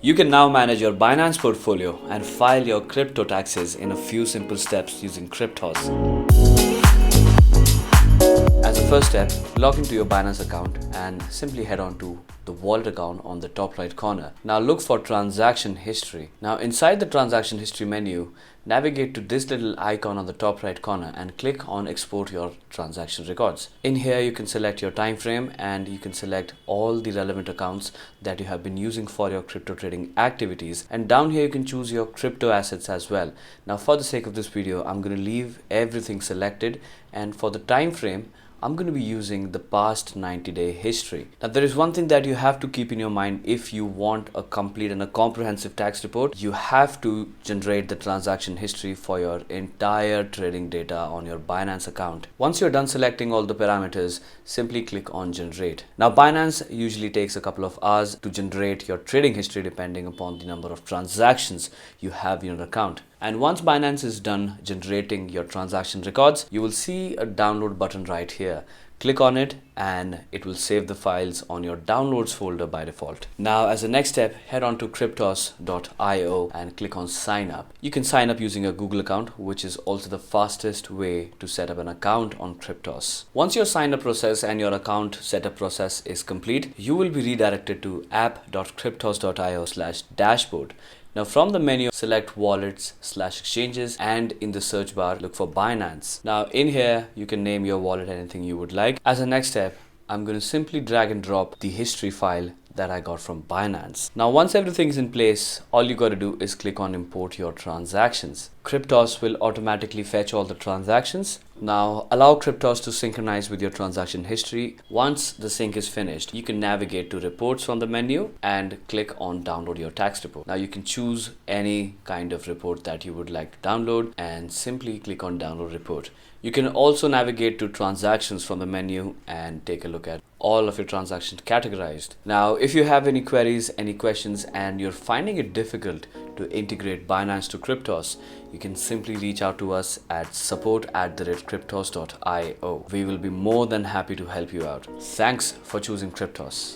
You can now manage your Binance portfolio and file your crypto taxes in a few simple steps using Kryptos. As a first step, log into your Binance account and simply head on to the wallet account on the top right corner. Now look for transaction history. Now inside the transaction history menu, navigate to this little icon on the top right corner and click on export your transaction records. In here you can select your time frame and you can select all the relevant accounts that you have been using for your crypto trading activities, and down here you can choose your crypto assets as well. Now for the sake of this video, I'm going to leave everything selected, and for the time frame I'm going to be using the past 90-day history. Now there is one thing that you have to keep in your mind. If you want a complete and a comprehensive tax report, you have to generate the transaction history for your entire trading data on your Binance account. Once you're done selecting all the parameters, simply click on generate. Now Binance usually takes a couple of hours to generate your trading history depending upon the number of transactions you have in your account. And once Binance is done generating your transaction records, you will see a download button right here. Click on it and it will save the files on your downloads folder by default. Now as a next step, head on to kryptos.io and click on sign up. You can sign up using a Google account, which is also the fastest way to set up an account on Kryptos. Once your sign up process and your account setup process is complete, you will be redirected to app.kryptos.io/dashboard. Now from the menu, select wallets/exchanges and in the search bar, look for Binance. Now in here, you can name your wallet anything you would like. As a next step, I'm going to simply drag and drop the history file that I got from Binance. Now once everything is in place, all you got to do is click on import your transactions. Kryptos will automatically fetch all the transactions. Now allow Kryptos to synchronize with your transaction history. Once the sync is finished, you can navigate to reports from the menu and click on download your tax report. Now you can choose any kind of report that you would like to download and simply click on download report. You can also navigate to transactions from the menu and take a look at all of your transactions categorized. Now if you have any queries, any questions, and you're finding it difficult to integrate Binance to Kryptos, you can simply reach out to us at support@kryptos.io. We will be more than happy to help you out. Thanks for choosing Kryptos.